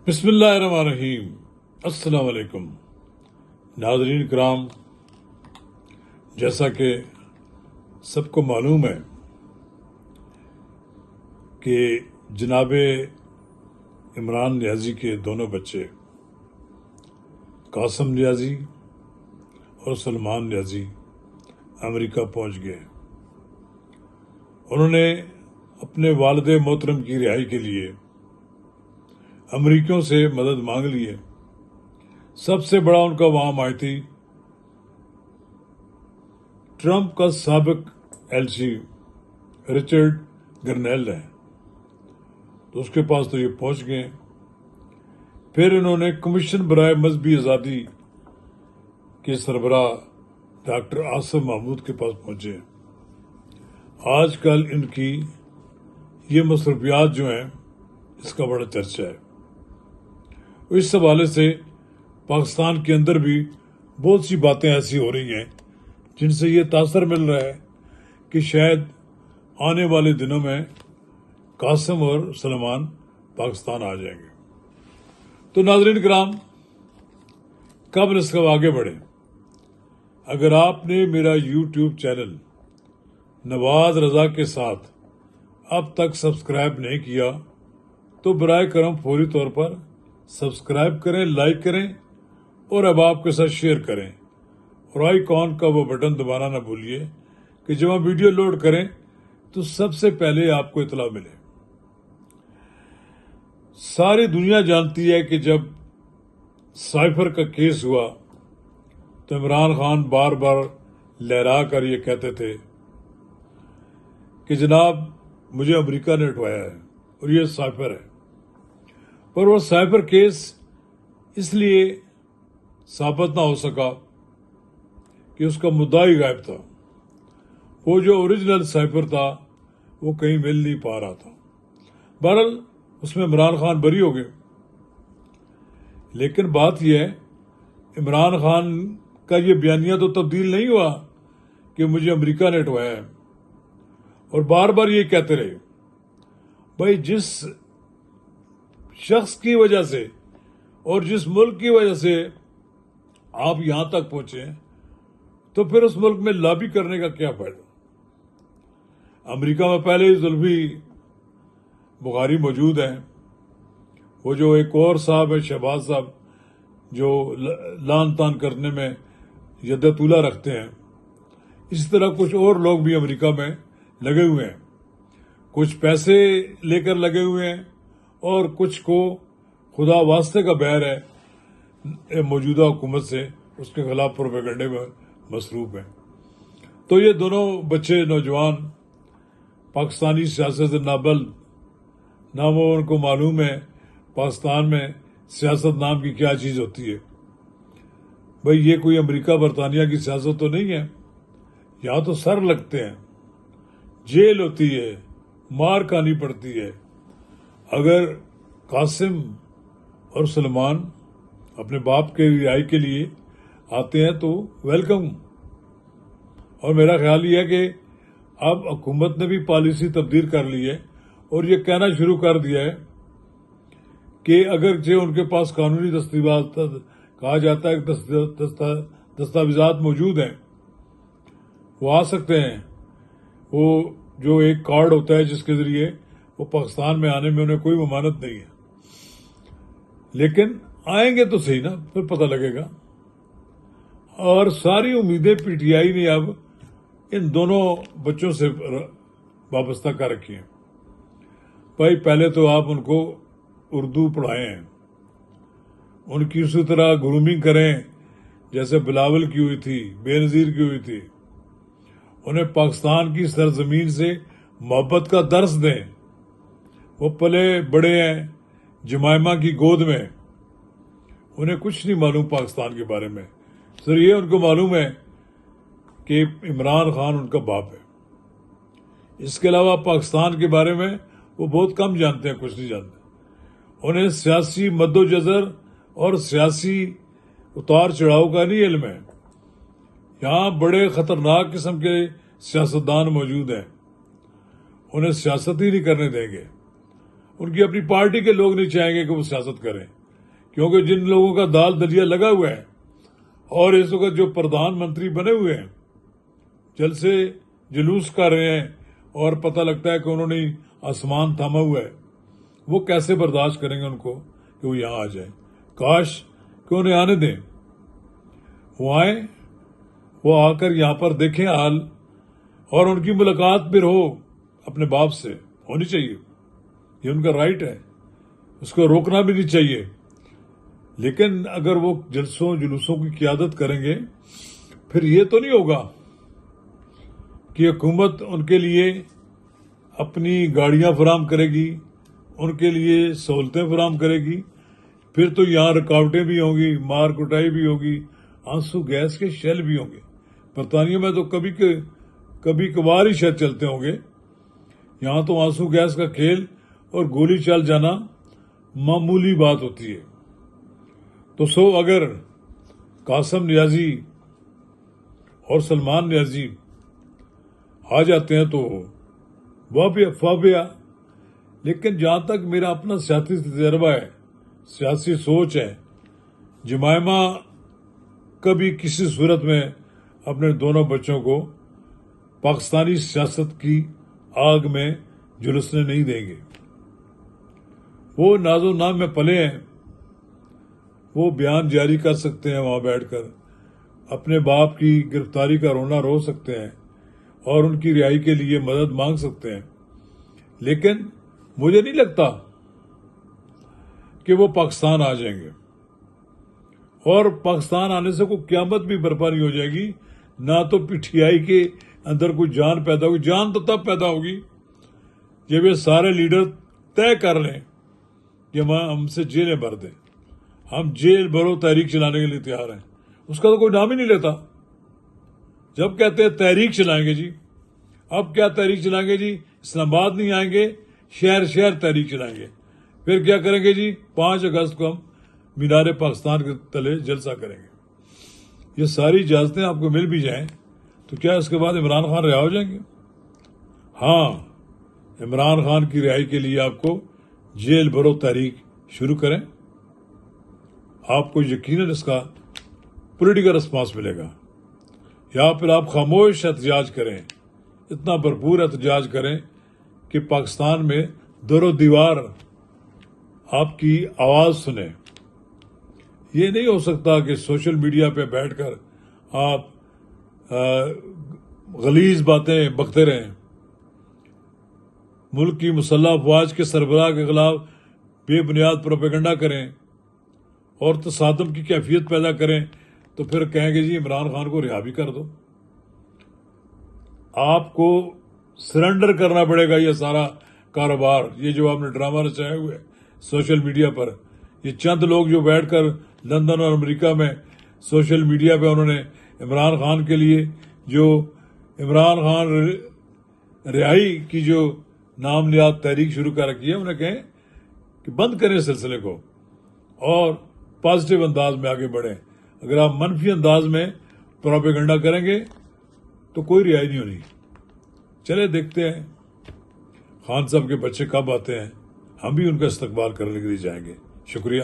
بسم اللہ الرحمن الرحیم۔ السلام علیکم ناظرین کرام، جیسا کہ سب کو معلوم ہے کہ جناب عمران نیازی کے دونوں بچے قاسم نیازی اور سلمان نیازی امریکہ پہنچ گئے۔ انہوں نے اپنے والد محترم کی رہائی کے لیے امریکیوں سے مدد مانگ لی ہے۔ سب سے بڑا ان کا وہاں مایتی ٹرمپ کا سابق ایلچی رچرڈ گرنیل ہے، تو اس کے پاس تو یہ پہنچ گئے۔ پھر انہوں نے کمیشن برائے مذہبی آزادی کے سربراہ ڈاکٹر آصف محمود کے پاس پہنچے۔ آج کل ان کی یہ مصروفیات جو ہیں اس کا بڑا چرچا ہے۔ اس حوالے سے پاکستان کے اندر بھی بہت سی باتیں ایسی ہو رہی ہیں جن سے یہ تاثر مل رہا ہے کہ شاید آنے والے دنوں میں قاسم اور سلمان پاکستان آ جائیں گے۔ تو ناظرین کرام، قبل اس کا آگے بڑھیں، اگر آپ نے میرا یوٹیوب چینل نواز رضا کے ساتھ اب تک سبسکرائب نہیں کیا تو برائے کرم فوری طور پر سبسکرائب کریں، لائک کریں اور اب آپ کے ساتھ شیئر کریں، اور آئیکن کا وہ بٹن دبانا نہ بھولیے کہ جب ہم ویڈیو لوڈ کریں تو سب سے پہلے آپ کو اطلاع ملے۔ ساری دنیا جانتی ہے کہ جب سائفر کا کیس ہوا تو عمران خان بار بار لہرا کر یہ کہتے تھے کہ جناب مجھے امریکہ نے اٹھوایا ہے اور یہ سائفر ہے، پر وہ سائفر کیس اس لیے ثابت نہ ہو سکا کہ اس کا مدعی غائب تھا۔ وہ جو اوریجنل سائفر تھا وہ کہیں مل نہیں پا رہا تھا۔ بہرحال اس میں عمران خان بری ہو گئے، لیکن بات یہ ہے عمران خان کا یہ بیانیہ تو تبدیل نہیں ہوا کہ مجھے امریکہ نے اٹھوایا ہے، اور بار بار یہ کہتے رہے بھائی جس شخص کی وجہ سے اور جس ملک کی وجہ سے آپ یہاں تک پہنچے ہیں تو پھر اس ملک میں لابی کرنے کا کیا فائدہ۔ امریکہ میں پہلے ہی زلفی بخاری موجود ہیں، وہ جو ایک اور صاحب ہے شہباز صاحب جو لان تان کرنے میں ید طولہ رکھتے ہیں، اسی طرح کچھ اور لوگ بھی امریکہ میں لگے ہوئے ہیں، کچھ پیسے لے کر لگے ہوئے ہیں اور کچھ کو خدا واسطے کا بیر ہے موجودہ حکومت سے، اس کے خلاف پروپیگنڈے میں مصروف ہیں۔ تو یہ دونوں بچے نوجوان پاکستانی سیاست سے نابلد، نہ وہ ان کو معلوم ہے پاکستان میں سیاست نام کی کیا چیز ہوتی ہے۔ بھئی یہ کوئی امریکہ برطانیہ کی سیاست تو نہیں ہے، یہاں تو سر لگتے ہیں، جیل ہوتی ہے، مار کھانی پڑتی ہے۔ اگر قاسم اور سلمان اپنے باپ کے رہائی کے لیے آتے ہیں تو ویلکم، اور میرا خیال یہ ہے کہ اب حکومت نے بھی پالیسی تبدیل کر لی ہے اور یہ کہنا شروع کر دیا ہے کہ اگرچہ ان کے پاس قانونی کہا جاتا ہے کہ دستاویزات موجود ہیں، وہ آ سکتے ہیں، وہ جو ایک کارڈ ہوتا ہے جس کے ذریعے وہ پاکستان میں آنے میں انہیں کوئی ممانعت نہیں ہے، لیکن آئیں گے تو صحیح نا، پھر پتہ لگے گا۔ اور ساری امیدیں پی ٹی آئی نے اب ان دونوں بچوں سے وابستہ کر رکھی ہیں۔ بھائی پہلے تو آپ ان کو اردو پڑھائیں، ان کی اسی طرح گرومنگ کریں جیسے بلاول کی ہوئی تھی، بے نظیر کی ہوئی تھی، انہیں پاکستان کی سرزمین سے محبت کا درس دیں۔ وہ پلے بڑے ہیں جمائمہ کی گود میں، انہیں کچھ نہیں معلوم پاکستان کے بارے میں، صرف یہ ان کو معلوم ہے کہ عمران خان ان کا باپ ہے۔ اس کے علاوہ پاکستان کے بارے میں وہ بہت کم جانتے ہیں، کچھ نہیں جانتے۔ انہیں سیاسی مد و جزر اور سیاسی اتار چڑھاؤ کا نہیں علم ہے۔ یہاں بڑے خطرناک قسم کے سیاستدان موجود ہیں، انہیں سیاست ہی نہیں کرنے دیں گے۔ ان کی اپنی پارٹی کے لوگ نہیں چاہیں گے کہ وہ سیاست کریں، کیونکہ جن لوگوں کا دال دلیا لگا ہوا ہے اور اس وقت جو پردھان منتری بنے ہوئے ہیں، جلسے جلوس کر رہے ہیں اور پتہ لگتا ہے کہ انہوں نے آسمان تھاما ہوا ہے، وہ کیسے برداشت کریں گے ان کو کہ وہ یہاں آ جائیں؟ کاش کہ انہیں آنے دیں، وہ آئیں، وہ آ کر یہاں پر دیکھیں حال، اور ان کی ملاقات پھر ہو اپنے باپ سے، ہونی چاہیے، یہ ان کا رائٹ ہے، اس کو روکنا بھی نہیں چاہیے۔ لیکن اگر وہ جلسوں جلوسوں کی قیادت کریں گے، پھر یہ تو نہیں ہوگا کہ حکومت ان کے لیے اپنی گاڑیاں فراہم کرے گی، ان کے لیے سہولتیں فراہم کرے گی، پھر تو یہاں رکاوٹیں بھی ہوں گی، مار کٹائی بھی ہوگی، آنسو گیس کے شیل بھی ہوں گے۔ برطانیہ میں تو کبھی کبھار ہی شاید چلتے ہوں گے، یہاں تو آنسو گیس کا کھیل اور گولی چل جانا معمولی بات ہوتی ہے۔ تو اگر قاسم نیازی اور سلمان نیازی آ جاتے ہیں تو فابیا، لیکن جہاں تک میرا اپنا سیاسی تجربہ ہے، سیاسی سوچ ہے، جمائمہ کبھی کسی صورت میں اپنے دونوں بچوں کو پاکستانی سیاست کی آگ میں جھلسنے نہیں دیں گے۔ وہ ناز و نام میں پلے ہیں، وہ بیان جاری کر سکتے ہیں، وہاں بیٹھ کر اپنے باپ کی گرفتاری کا رونا رو سکتے ہیں اور ان کی رہائی کے لیے مدد مانگ سکتے ہیں، لیکن مجھے نہیں لگتا کہ وہ پاکستان آ جائیں گے، اور پاکستان آنے سے کوئی قیامت بھی برپا نہیں ہو جائے گی، نہ تو پی ٹی آئی کے اندر کوئی جان پیدا ہوگی۔ جان تو تب پیدا ہوگی جب یہ سارے لیڈر طے کر لیں کہ ہم سے جیلیں بھر دیں، ہم جیل بھرو تحریک چلانے کے لیے تیار ہیں۔ اس کا تو کوئی نام ہی نہیں لیتا۔ جب کہتے ہیں تحریک چلائیں گے جی، اب کیا تحریک چلائیں گے جی؟ اسلام آباد نہیں آئیں گے، شہر شہر تحریک چلائیں گے۔ پھر کیا کریں گے جی؟ 5 اگست کو ہم مینار پاکستان کے تلے جلسہ کریں گے۔ یہ ساری اجازتیں آپ کو مل بھی جائیں تو کیا اس کے بعد عمران خان رہا ہو جائیں گے؟ ہاں، عمران خان کی رہائی کے لیے آپ کو جیل بھرو تحریک شروع کریں، آپ کو یقیناً اس کا پولیٹیکل رسپانس ملے گا، یا پھر آپ خاموش احتجاج کریں، اتنا بھرپور احتجاج کریں کہ پاکستان میں در و دیوار آپ کی آواز سنیں۔ یہ نہیں ہو سکتا کہ سوشل میڈیا پہ بیٹھ کر آپ غلیظ باتیں بکتے رہیں، ملک کی مسلح افواج کے سربراہ کے خلاف بے بنیاد پروپیگنڈا کریں اور تصادم کی کیفیت پیدا کریں، تو پھر کہیں گے جی عمران خان کو رہا بھی کر دو۔ آپ کو سرنڈر کرنا پڑے گا یہ سارا کاروبار، یہ جو آپ نے ڈرامہ رچائے ہوئے سوشل میڈیا پر، یہ چند لوگ جو بیٹھ کر لندن اور امریکہ میں سوشل میڈیا پہ انہوں نے عمران خان کے لیے جو عمران خان رہائی کی جو نام نہاد تحریک شروع کر رکھی ہے، انہیں کہیں کہ بند کریں سلسلے کو اور پازیٹیو انداز میں آگے بڑھیں۔ اگر آپ منفی انداز میں پروپیگنڈا کریں گے تو کوئی رہائی نہیں ہونی۔ چلے دیکھتے ہیں خان صاحب کے بچے کب آتے ہیں، ہم بھی ان کا استقبال کرنے کے لیے جائیں گے۔ شکریہ۔